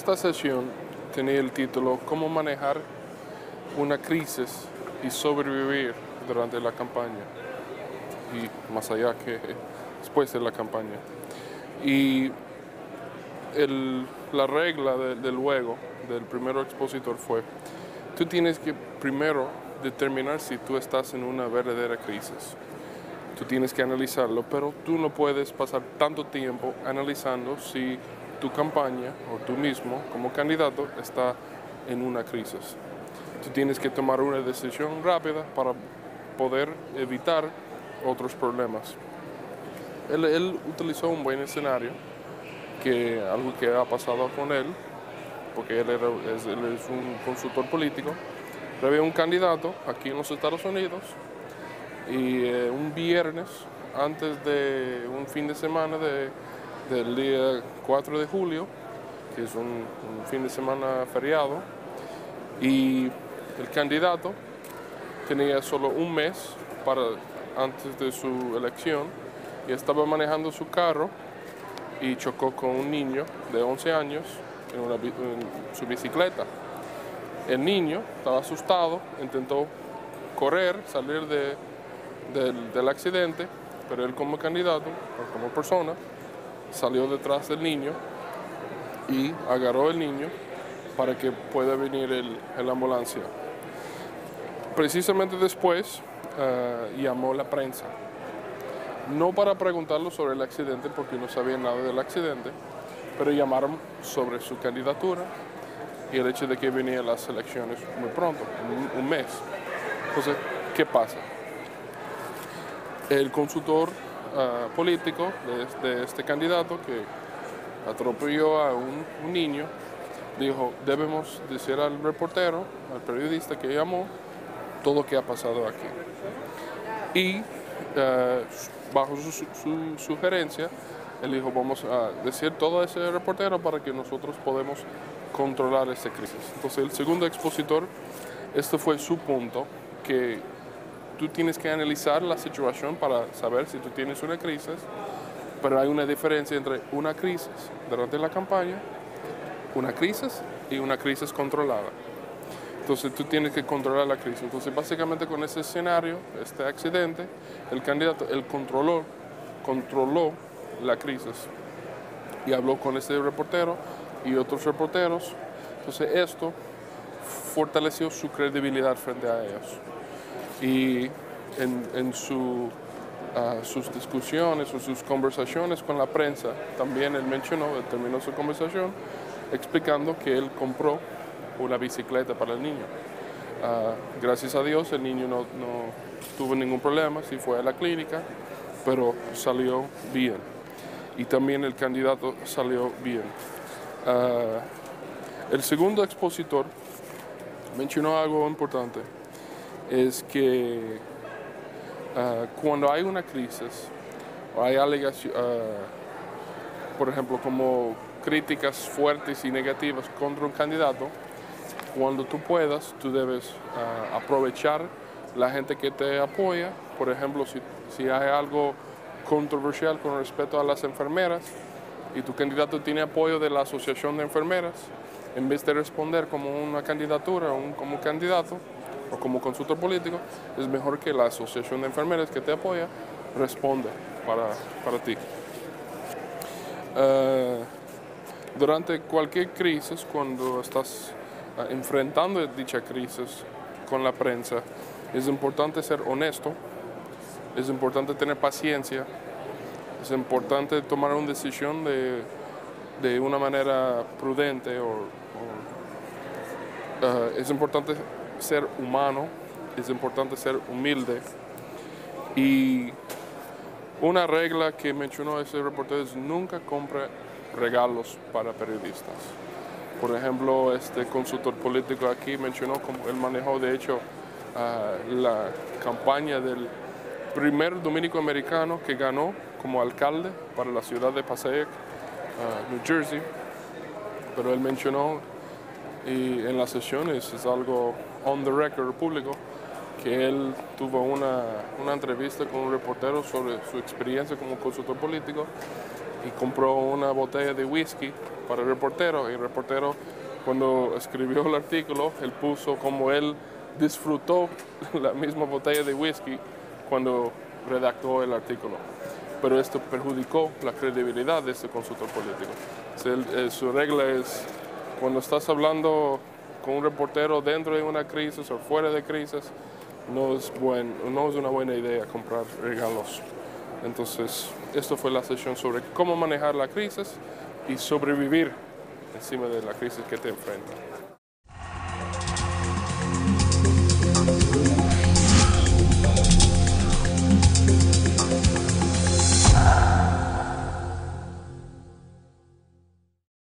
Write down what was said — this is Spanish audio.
Esta sesión tenía el título "Cómo manejar una crisis y sobrevivir durante la campaña", y más allá que después de la campaña. Y la regla del juego del primer expositor fue: tú tienes que primero determinar si tú estás en una verdadera crisis. Tú tienes que analizarlo, pero tú no puedes pasar tanto tiempo analizando si tu campaña o tú mismo como candidato está en una crisis. Tú tienes que tomar una decisión rápida para poder evitar otros problemas. Él utilizó un buen escenario, algo que ha pasado con él, porque él es un consultor político. Había un candidato aquí en los Estados Unidos y un viernes, antes de un fin de semana del día 4 de julio, que es un fin de semana feriado, y el candidato tenía solo un mes antes de su elección, y estaba manejando su carro y chocó con un niño de 11 años en su bicicleta. El niño estaba asustado, intentó correr, salir del accidente, pero él como candidato o como persona salió detrás del niño y agarró al niño para que pueda venir la ambulancia. Precisamente después llamó la prensa, no para preguntarlo sobre el accidente porque no sabía nada del accidente, pero llamaron sobre su candidatura y el hecho de que venían las elecciones muy pronto, en un mes. Entonces, ¿qué pasa? El consultor político de este candidato que atropelló a un niño dijo: debemos decir al reportero, al periodista que llamó, todo lo que ha pasado aquí. Y bajo su sugerencia, él dijo: vamos a decir todo a ese reportero para que nosotros podamos controlar esta crisis. Entonces, el segundo expositor, este fue su punto, que tú tienes que analizar la situación para saber si tú tienes una crisis, pero hay una diferencia entre una crisis durante la campaña, una crisis y una crisis controlada. Entonces tú tienes que controlar la crisis. Entonces básicamente con ese escenario, este accidente, el candidato, él controló la crisis y habló con ese reportero y otros reporteros. Entonces esto fortaleció su credibilidad frente a ellos. Y en sus discusiones o sus conversaciones con la prensa, también él terminó su conversación explicando que él compró una bicicleta para el niño. Gracias a Dios el niño no tuvo ningún problema, sí fue a la clínica, pero salió bien. Y también el candidato salió bien. El segundo expositor mencionó algo importante, es que cuando hay una crisis o hay alegaciones, por ejemplo, como críticas fuertes y negativas contra un candidato, cuando tú puedas, tú debes aprovechar la gente que te apoya. Por ejemplo, si hay algo controversial con respecto a las enfermeras y tu candidato tiene apoyo de la Asociación de Enfermeras, en vez de responder como una candidatura o como candidato o como consultor político, es mejor que la Asociación de Enfermeras que te apoya responda para ti. Durante cualquier crisis, cuando estás enfrentando dicha crisis con la prensa, es importante ser honesto, es importante tener paciencia, es importante tomar una decisión de una manera prudente, es importante ser humano, es importante ser humilde. Y una regla que mencionó ese reportero es: nunca compre regalos para periodistas. Por ejemplo, este consultor político aquí mencionó cómo él manejó, de hecho, la campaña del primer dominico americano que ganó como alcalde para la ciudad de Passaic, New Jersey. Pero él mencionó, y en las sesiones es algo on the record público, que él tuvo una entrevista con un reportero sobre su experiencia como consultor político y compró una botella de whisky para el reportero, y el reportero, cuando escribió el artículo, él puso como él disfrutó la misma botella de whisky cuando redactó el artículo. Pero esto perjudicó la credibilidad de este consultor político. Su regla es, cuando estás hablando con un reportero dentro de una crisis o fuera de crisis, no es una buena idea comprar regalos. Entonces, esto fue la sesión sobre cómo manejar la crisis y sobrevivir encima de la crisis que te enfrenta.